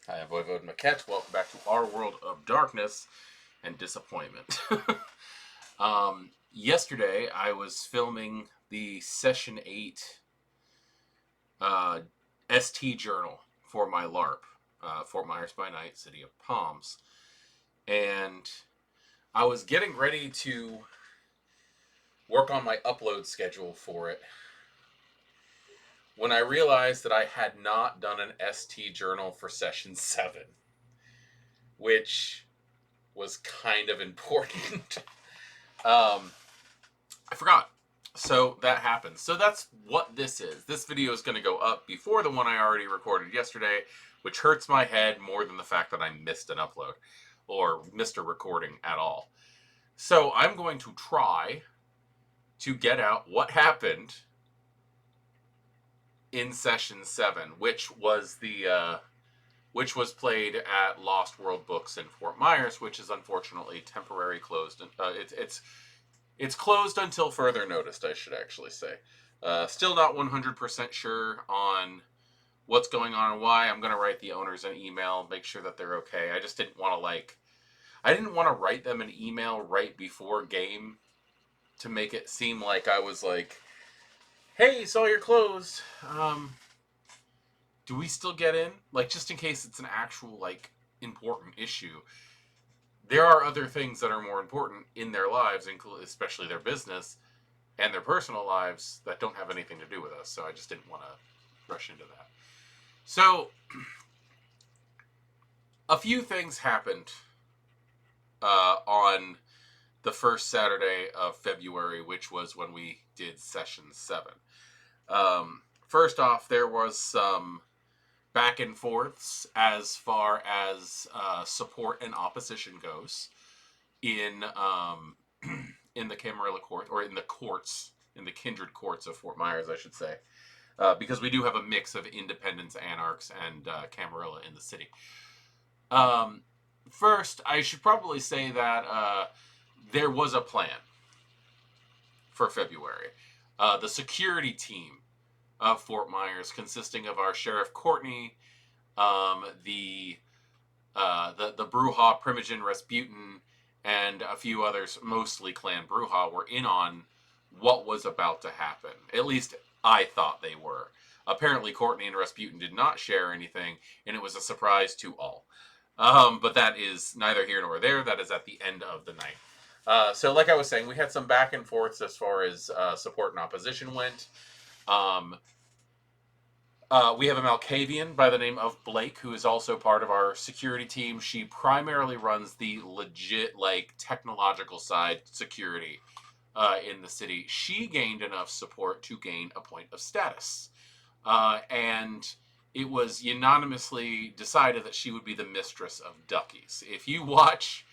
I am voivodemekhet. Welcome back to our world of darkness and disappointment. Yesterday, I was filming the Session 8 ST journal for my LARP, Fort Myers by Night, City of Palms. And I was getting ready to work on my upload schedule for it when I realized that I had not done an ST journal for Session 7, which was kind of important. I forgot. So that happened. So that's what this is. This video is going to go up before the one I already recorded yesterday, which hurts my head more than the fact that I missed an upload or missed a recording at all. So I'm going to try to get out what happened in Session 7, which was played at Lost World Books in Fort Myers, which is unfortunately temporarily closed. It's closed until further notice, I should actually say. Still not 100% sure on what's going on and why. I'm going to write the owners an email, make sure that they're okay. I just didn't want to I didn't want to write them an email right before game to make it seem like I was like, hey, saw you're closed. Do we still get in? Just in case it's an actual, important issue. There are other things that are more important in their lives, especially their business and their personal lives, that don't have anything to do with us. So I just didn't want to rush into that. So, a few things happened on the first Saturday of February, which was when we did Session 7. First off, there was some back and forths as far as support and opposition goes in the Camarilla Court, or in the courts, in the kindred courts of Fort Myers, I should say, because we do have a mix of independents, anarchs, and Camarilla in the city. First, I should probably say that there was a plan for February. The security team of Fort Myers, consisting of our Sheriff Courtney, the Brujah Primogen Rasputin, and a few others, mostly Clan Brujah, were in on what was about to happen. At least I thought they were. Apparently Courtney and Rasputin did not share anything, and it was a surprise to all. But that is neither here nor there. That is at the end of the night. So like I was saying, we had some back and forths as far as support and opposition went. We have a Malkavian by the name of Blake, who is also part of our security team. She primarily runs the legit, technological side security in the city. She gained enough support to gain a point of status. And it was unanimously decided that she would be the mistress of duckies. If you watch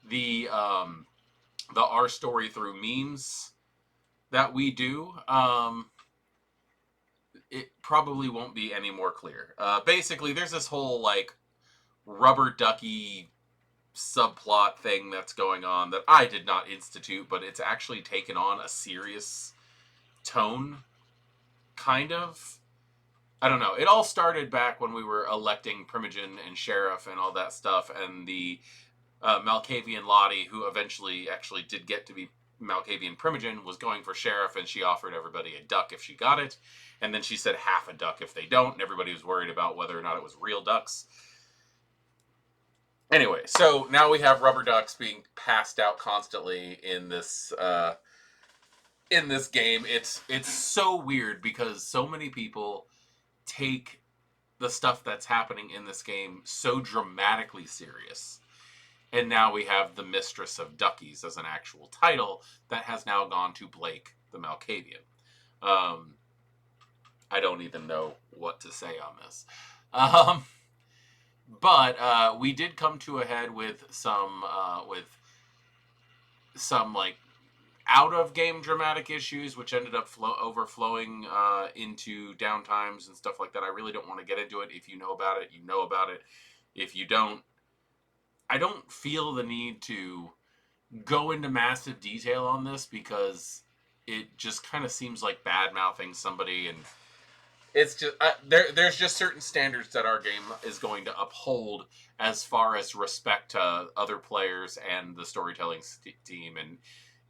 the Our Story Through memes that we do, it probably won't be any more clear. Basically, there's this whole, rubber ducky subplot thing that's going on that I did not institute, but it's actually taken on a serious tone, kind of. I don't know. It all started back when we were electing Primogen and Sheriff and all that stuff, and the Malkavian Lottie, who eventually actually did get to be Malkavian Primogen, was going for Sheriff, and she offered everybody a duck if she got it. And then she said half a duck if they don't, and everybody was worried about whether or not it was real ducks. Anyway, so now we have rubber ducks being passed out constantly in this game. It's so weird because so many people take the stuff that's happening in this game so dramatically serious. And now we have the Mistress of Duckies as an actual title that has now gone to Blake the Malkavian. I don't even know what to say on this. But we did come to a head with some like out of game dramatic issues, which ended up overflowing into downtimes and stuff like that. I really don't want to get into it. If you know about it, you know about it. If you don't, I don't feel the need to go into massive detail on this because it just kind of seems like bad-mouthing somebody, and it's just there's just certain standards that our game is going to uphold as far as respect to other players and the storytelling team, and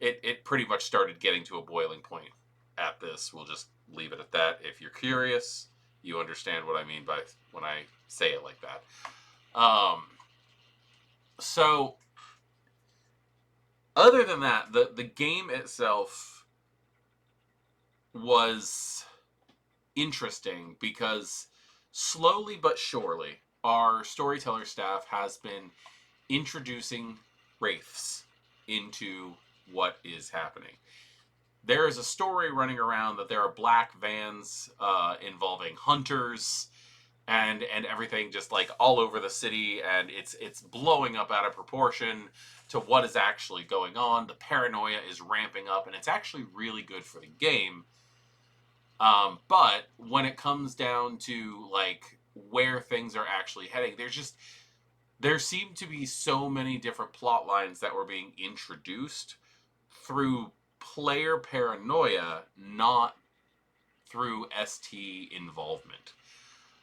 it pretty much started getting to a boiling point at this. We'll just leave it at that. If you're curious, you understand what I mean by when I say it like that. So, other than that, the game itself was interesting because slowly but surely, our storyteller staff has been introducing wraiths into what is happening. There is a story running around that there are black vans involving hunters and everything just like all over the city, and it's blowing up out of proportion to what is actually going on. The paranoia is ramping up, and it's actually really good for the game. But when it comes down to like where things are actually heading, there seem to be so many different plot lines that were being introduced through player paranoia, not through ST involvement.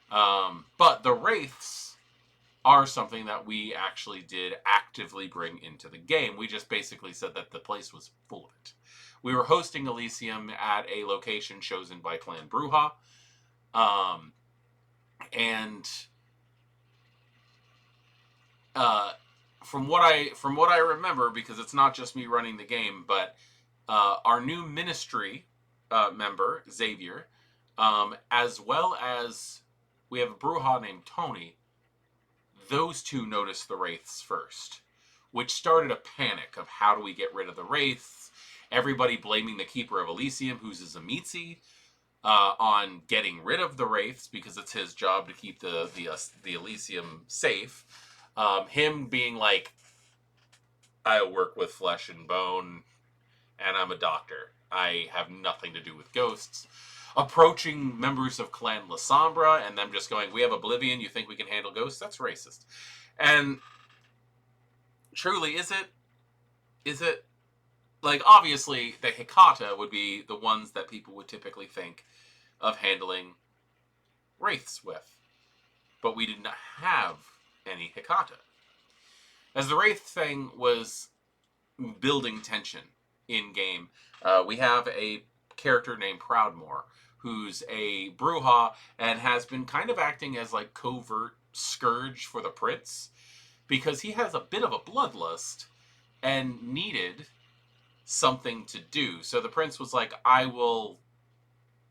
But the wraiths are something that we actually did actively bring into the game. We just basically said that the place was full of it. We were hosting Elysium at a location chosen by Clan Bruja. From what I remember, because it's not just me running the game, but our new ministry member, Xavier, as well as we have a Bruja named Tony, those two noticed the wraiths first, which started a panic of how do we get rid of the wraiths. Everybody blaming the Keeper of Elysium, who's a Zamitzi, on getting rid of the wraiths because it's his job to keep the Elysium safe. Him being like, I work with flesh and bone, and I'm a doctor. I have nothing to do with ghosts. Approaching members of Clan La Sombra and them just going, we have Oblivion, you think we can handle ghosts? That's racist. And truly, is it? Like, obviously, the Hecata would be the ones that people would typically think of handling wraiths with. But we did not have any Hecata. As the wraith thing was building tension in-game, we have a character named Proudmoore, who's a Bruja and has been kind of acting as like covert scourge for the Prince because he has a bit of a bloodlust and needed something to do. So the Prince was like, I will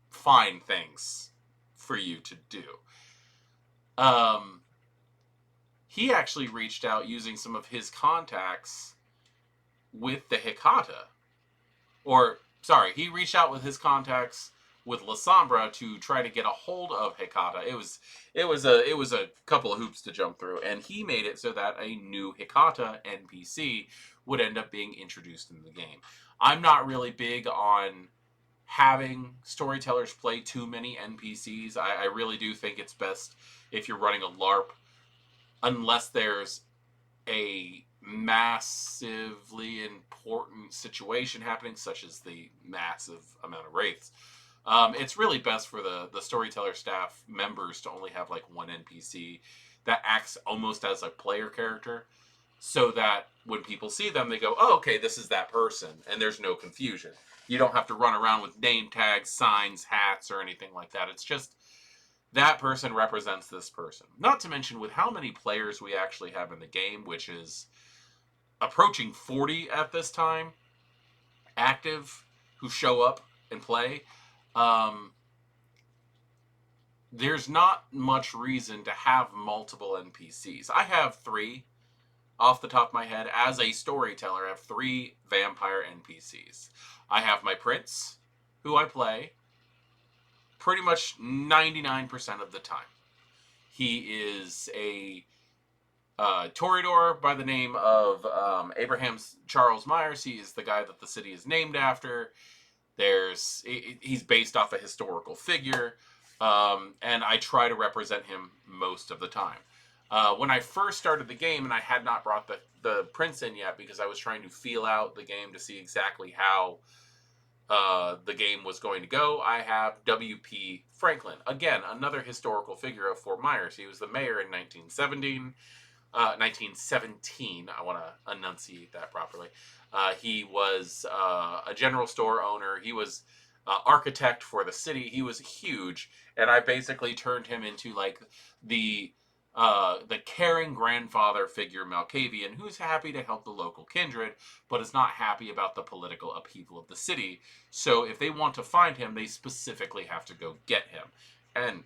find things for you to do. He actually reached out using some of his contacts with the Hecata. He reached out with his contacts with La Sombra to try to get a hold of Hecata. It was a couple of hoops to jump through, and he made it so that a new Hecata NPC would end up being introduced in the game. I'm not really big on having storytellers play too many NPCs. I really do think it's best if you're running a LARP, unless there's a massively important situation happening, such as the massive amount of wraiths. It's really best for the storyteller staff members to only have like one NPC that acts almost as a player character. so that when people see them, they go, oh, okay, this is that person, and there's no confusion. You don't have to run around with name tags, signs, hats, or anything like that. It's just that person represents this person. Not to mention with how many players we actually have in the game, which is approaching 40 at this time, active, who show up and play. There's not much reason to have multiple NPCs. I have 3 off the top of my head. As a storyteller, I have 3 vampire NPCs. I have my prince, who I play pretty much 99% of the time. He is a Toreador by the name of Abraham Charles Myers. He is the guy that the city is named after. He's based off a historical figure, and I try to represent him most of the time. When I first started the game, and I had not brought the prince in yet because I was trying to feel out the game to see exactly how the game was going to go, I have W.P. Franklin. Again, another historical figure of Fort Myers. He was the mayor in 1917. I want to enunciate that properly. He was a general store owner. He was architect for the city. He was huge, and I basically turned him into like the caring grandfather figure, Malkavian, who's happy to help the local kindred, but is not happy about the political upheaval of the city. So if they want to find him, they specifically have to go get him. And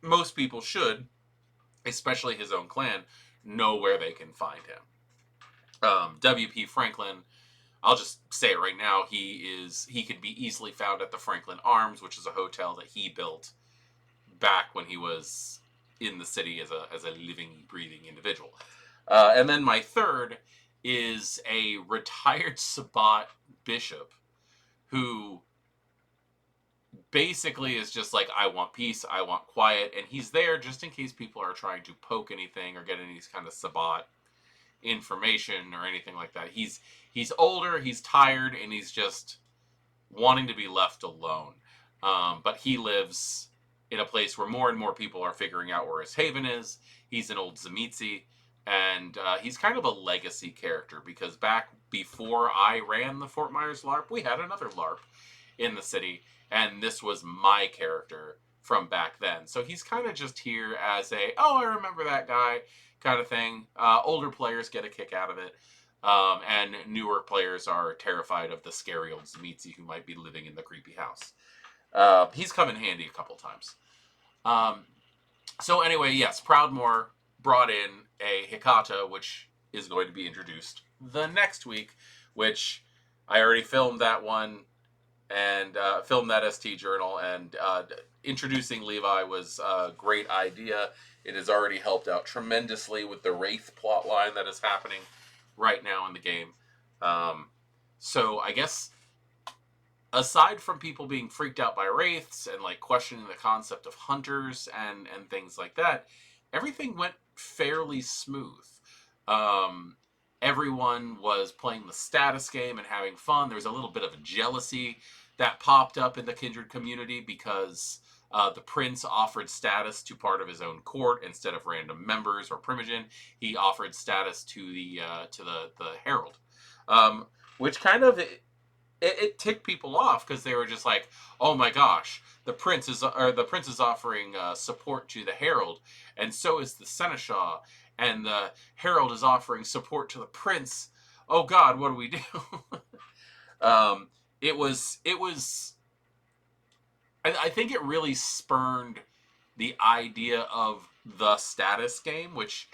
most people should, especially his own clan, know where they can find him. W.P. Franklin, I'll just say it right now, he could be easily found at the Franklin Arms, which is a hotel that he built back when he was in the city as a living, breathing individual. And then my third is a retired Sabbat bishop who basically is just like, I want peace, I want quiet, and he's there just in case people are trying to poke anything or get any kind of Sabbat information or anything like that. He's older, he's tired, and he's just wanting to be left alone. But he lives in a place where more and more people are figuring out where his haven is. He's an old Tzimisce, and he's kind of a legacy character because back before I ran the Fort Myers LARP, we had another LARP in the city, and this was my character from back then. So he's kind of just here as I remember that guy kind of thing. Older players get a kick out of it, and newer players are terrified of the scary old Tzimisce who might be living in the creepy house. He's come in handy a couple times. So anyway, yes, Proudmoore brought in a Hecata, which is going to be introduced the next week, which I already filmed that one and filmed that ST journal, and introducing Levi was a great idea. It has already helped out tremendously with the Wraith plotline that is happening right now in the game. So I guess aside from people being freaked out by wraiths and like questioning the concept of hunters and things like that, everything went fairly smooth. Everyone was playing the status game and having fun. There was a little bit of a jealousy that popped up in the kindred community because the prince offered status to part of his own court instead of random members or primogen. He offered status to the herald, which kind of it ticked people off because they were just like, "Oh my gosh, the prince is offering support to the herald, and so is the seneschal, and the herald is offering support to the prince. Oh God, what do we do?" It was. I think it really spurned the idea of the status game, which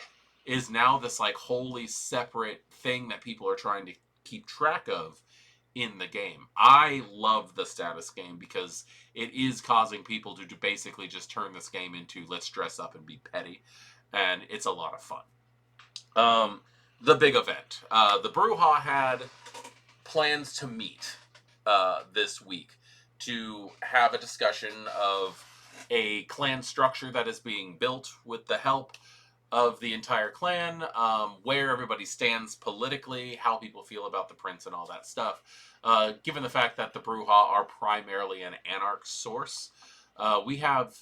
is now this like wholly separate thing that people are trying to keep track of in the game. I love the status game because it is causing people to basically just turn this game into let's dress up and be petty, and it's a lot of fun. The big event. The Brujah had plans to meet this week to have a discussion of a clan structure that is being built with the help of the entire clan, where everybody stands politically, how people feel about the prince and all that stuff. Given the fact that the Brujah are primarily an anarch source, we have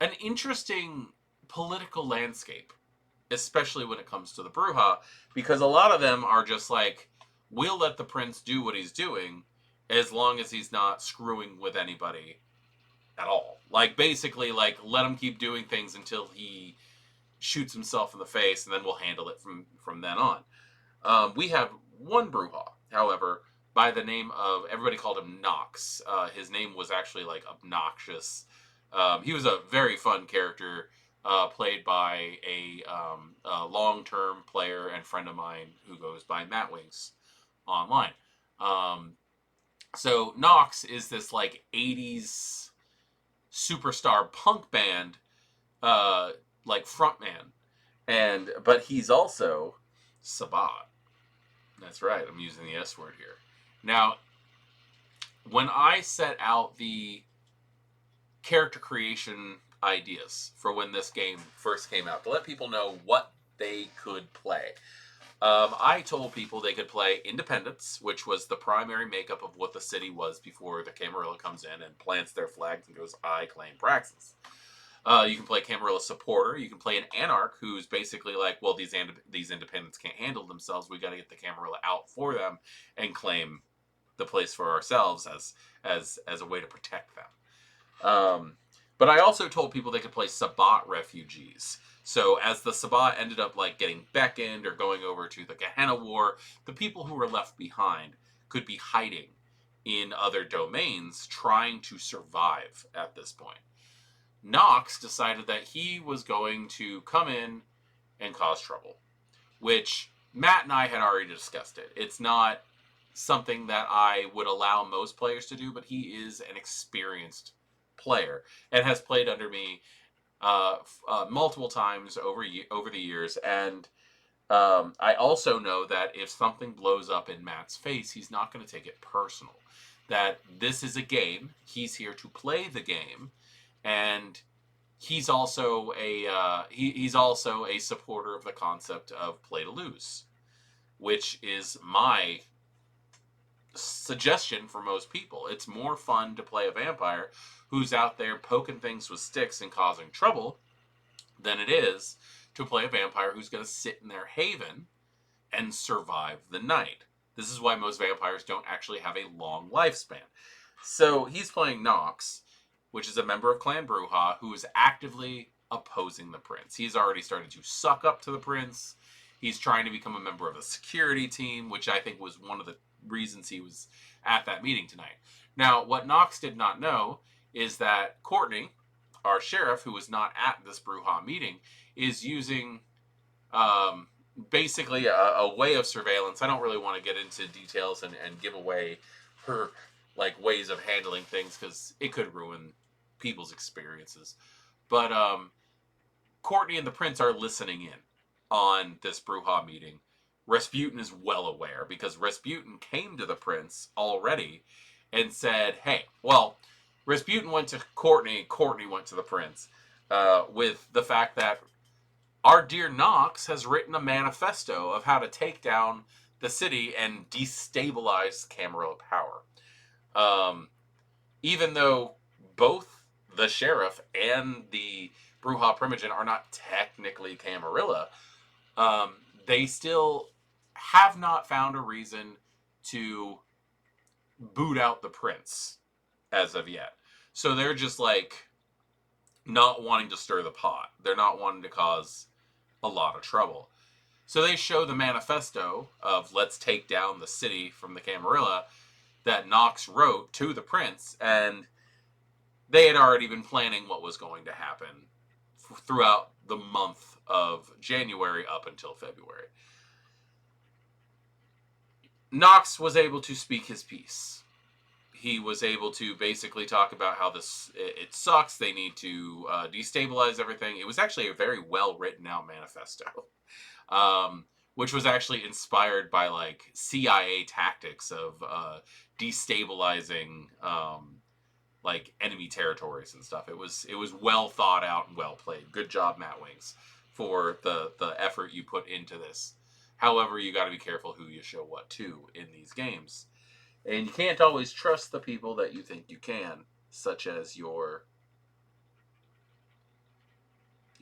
an interesting political landscape especially when it comes to the Bruja, because a lot of them are just like, we'll let the prince do what he's doing as long as he's not screwing with anybody at all. Like, basically, like, let him keep doing things until he shoots himself in the face, and then we'll handle it from then on. We have one Bruja, however, by the name of, everybody called him Nox. His name was actually, like, obnoxious. He was a very fun character, played by a long-term player and friend of mine who goes by Matt Wings online. So Nox is this, like, 80s superstar punk band, like, frontman. But he's also Sabat. That's right, I'm using the S word here. Now, when I set out the character creation ideas for when this game first came out, to let people know what they could play, I told people they could play Independence, which was the primary makeup of what the city was before the Camarilla comes in and plants their flags and goes, I claim Praxis. You can play Camarilla Supporter. You can play an Anarch who's basically like, well, these independents can't handle themselves. We got to get the Camarilla out for them and claim the place for ourselves as a way to protect them. But I also told people they could play Sabat refugees. So as the Sabat ended up like getting beckoned or going over to the Gehenna War, the people who were left behind could be hiding in other domains trying to survive at this point. Nox decided that he was going to come in and cause trouble, which Matt and I had already discussed it. It's not something that I would allow most players to do, but he is an experienced player and has played under me multiple times over the years. And I also know that if something blows up in Matt's face, he's not going to take it personal. That this is a game. He's here to play the game. And he's also he's also a supporter of the concept of play to lose, which is my suggestion for most people. It's more fun to play a vampire who's out there poking things with sticks and causing trouble than it is to play a vampire who's going to sit in their haven and survive the night. This is why most vampires don't actually have a long lifespan. So he's playing Nox, which is a member of Clan Bruja, who is actively opposing the prince. He's already started to suck up to the prince. He's trying to become a member of the security team, which I think was one of the reasons he was at that meeting tonight. Now, what Nox did not know is that Courtney, our sheriff, who was not at this Bruja meeting, is using basically a way of surveillance. I don't really want to get into details and give away her like ways of handling things because it could ruin people's experiences. But Courtney and the prince are listening in on this Bruja meeting. Rasputin is well aware because Rasputin came to the prince already and said, hey, well, Rasputin went to Courtney, Courtney went to the prince with the fact that our dear Nox has written a manifesto of how to take down the city and destabilize Camarilla power. Even though both the sheriff and the Bruja Primogen are not technically Camarilla, they still have not found a reason to boot out the prince as of yet. So they're just like not wanting to stir the pot. They're not wanting to cause a lot of trouble. So they show the manifesto of let's take down the city from the Camarilla that Nox wrote to the prince, and they had already been planning what was going to happen throughout the month of January up until February. Nox was able to speak his piece. He was able to basically talk about how it sucks. They need to destabilize everything. It was actually a very well written out manifesto, which was actually inspired by like CIA tactics of destabilizing like enemy territories and stuff. It was well thought out and well played. Good job, Matt Wings, for the effort you put into this. However, you got to be careful who you show what to in these games. And you can't always trust the people that you think you can, such as your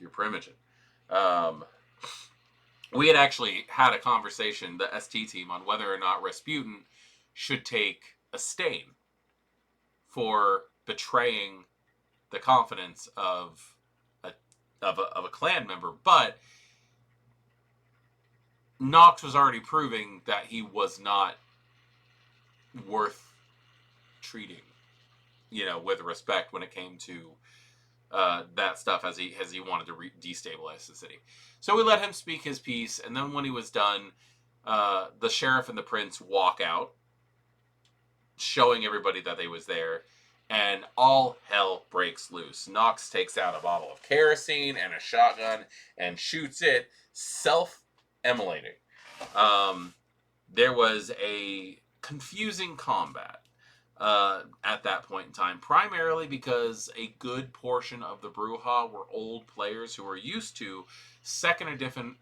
Primogen. we had actually had a conversation, the ST team, on whether or not Rasputin should take a stain for betraying the confidence of a clan member, but Nox was already proving that he was not worth treating, with respect when it came to that stuff, as he wanted to destabilize the city. So we let him speak his piece, and then when he was done, the sheriff and the prince walk out, showing everybody that they was there, and all hell breaks loose. Nox takes out a bottle of kerosene and a shotgun and shoots it, self-immolating. There was a confusing combat at that point in time, primarily because a good portion of the Brujah were old players who were used to second edition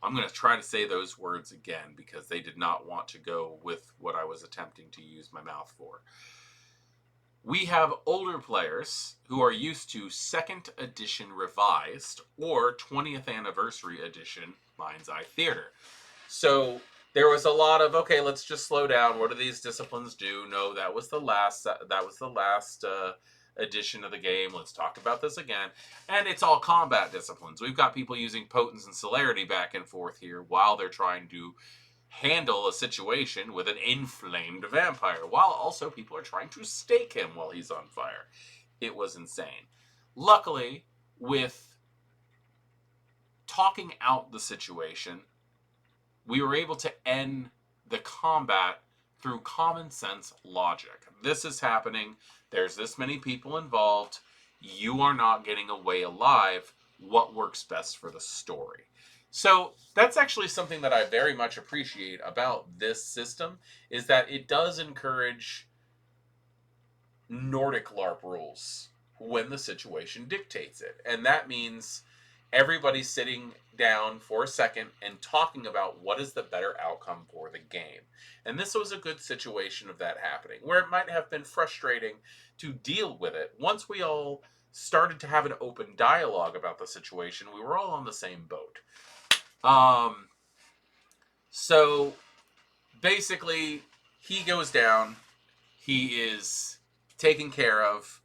I'm gonna try to say those words again because they did not want to go with what I was attempting to use my mouth for. We have older players who are used to 2nd edition revised or 20th anniversary edition Mind's Eye Theater. So there was a lot of, okay, let's just slow down. What do these disciplines do? No, that was the last edition of the game. Let's talk about this again. And it's all combat disciplines. We've got people using potence and celerity back and forth here while they're trying to handle a situation with an inflamed vampire, while also people are trying to stake him while he's on fire. It was insane. Luckily, with talking out the situation, we were able to end the combat through common sense logic. This is happening. There's this many people involved. You are not getting away alive. What works best for the story? So that's actually something that I very much appreciate about this system, is that it does encourage Nordic LARP rules when the situation dictates it. And that means everybody sitting down for a second and talking about what is the better outcome for the game. And this was a good situation of that happening, where it might have been frustrating to deal with it. Once we all started to have an open dialogue about the situation, we were all on the same boat. So basically, he goes down, he is taken care of,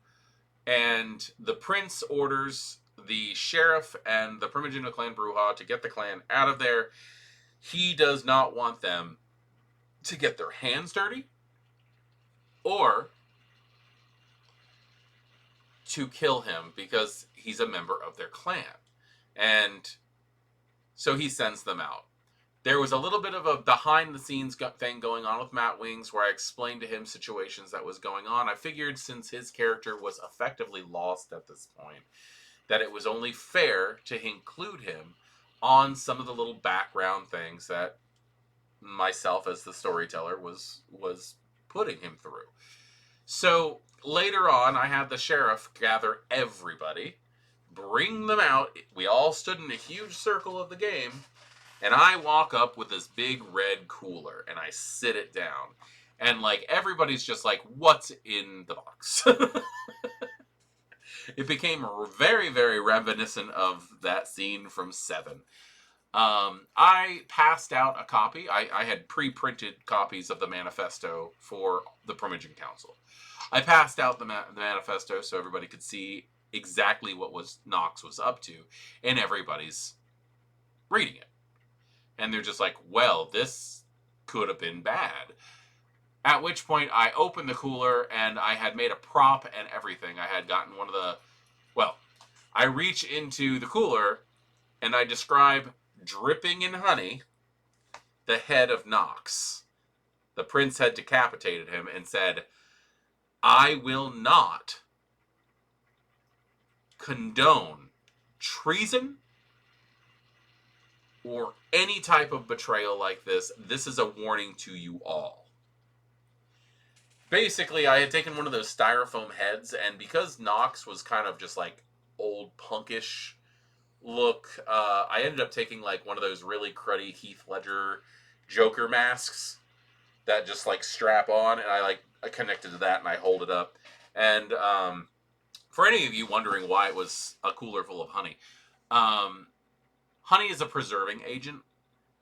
and the prince orders the sheriff and the Primogenial Clan Brujah to get the clan out of there. He does not want them to get their hands dirty or to kill him because he's a member of their clan. And so he sends them out. There was a little bit of a behind-the-scenes thing going on with Matt Wings where I explained to him situations that was going on. I figured since his character was effectively lost at this point, that it was only fair to include him on some of the little background things that myself as the storyteller was putting him through. So later on, I had the sheriff gather everybody, bring them out. We all stood in a huge circle of the game, and I walk up with this big red cooler, and I sit it down. And, everybody's just like, what's in the box? It became very, very reminiscent of that scene from Seven. I passed out a copy. I had pre-printed copies of the manifesto for the Primogen Council. I passed out the manifesto so everybody could see exactly what Nox was up to, and everybody's reading it. And they're just like, well, this could have been bad. At which point, I opened the cooler, and I had made a prop and everything. I had gotten I reach into the cooler, and I describe dripping in honey the head of Nox. The prince had decapitated him and said, I will not condone treason or any type of betrayal like this. This is a warning to you all. Basically, I had taken one of those styrofoam heads, and because Nox was kind of just old punkish look, I ended up taking one of those really cruddy Heath Ledger Joker masks that just strap on, and I connected to that and I hold it up. And for any of you wondering why it was a cooler full of honey, honey is a preserving agent,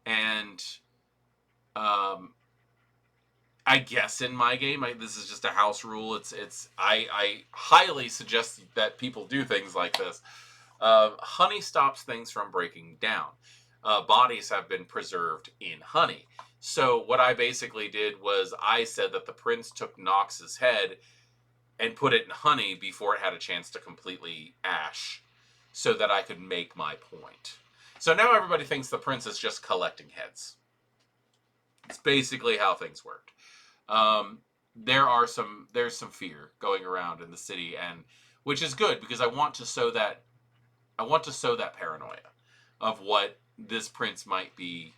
and I guess in my game, this is just a house rule. I highly suggest that people do things like this. Honey stops things from breaking down. Bodies have been preserved in honey. So what I basically did was I said that the prince took Nox's head and put it in honey before it had a chance to completely ash, so that I could make my point. So now everybody thinks the prince is just collecting heads. It's basically how things worked. There's some fear going around in the city, and which is good because I want to sow that paranoia of what this prince might be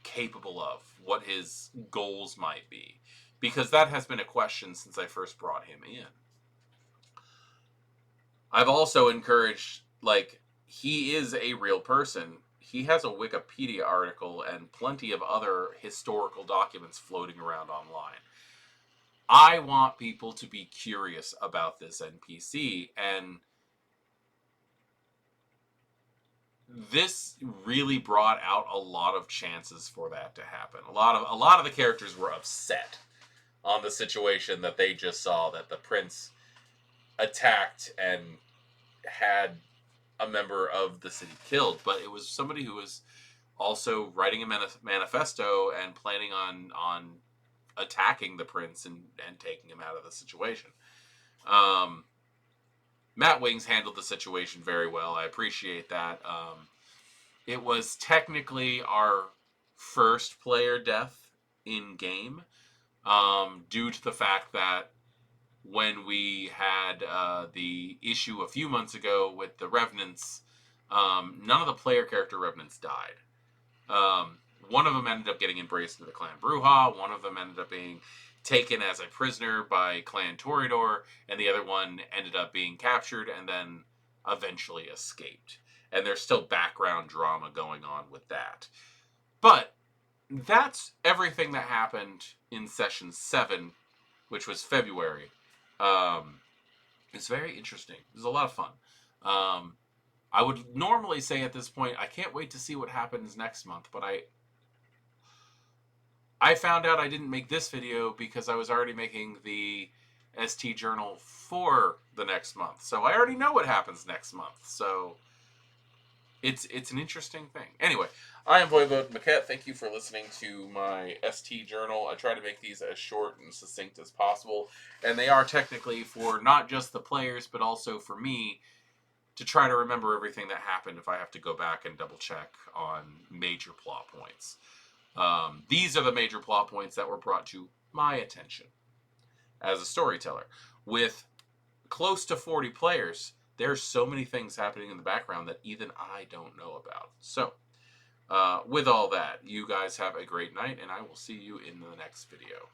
capable of, what his goals might be, because that has been a question since I first brought him in. I've also encouraged, like, he is a real person. He has a Wikipedia article and plenty of other historical documents floating around online. I want people to be curious about this NPC, and this really brought out a lot of chances for that to happen. A lot of the characters were upset on the situation that they just saw, that the prince attacked and had a member of the city killed, but it was somebody who was also writing a manifesto and planning on attacking the prince and taking him out of the situation. Matt Wings handled the situation very well. I appreciate that. It was technically our first player death in game, due to the fact that when we had the issue a few months ago with the Revenants, none of the player character Revenants died. One of them ended up getting embraced into the Clan Bruja. One of them ended up being taken as a prisoner by Clan Toreador, and the other one ended up being captured and then eventually escaped. And there's still background drama going on with that. But that's everything that happened in Session 7, which was February. It's very interesting. It was a lot of fun. I would normally say at this point, I can't wait to see what happens next month, but I found out I didn't make this video because I was already making the ST journal for the next month. So I already know what happens next month. So it's an interesting thing. Anyway, I am voivodemekhet. Thank you for listening to my ST journal. I try to make these as short and succinct as possible. And they are technically for not just the players, but also for me to try to remember everything that happened if I have to go back and double check on major plot points. These are the major plot points that were brought to my attention as a storyteller. With close to 40 players, there's so many things happening in the background that even I don't know about. So, with all that, you guys have a great night, and I will see you in the next video.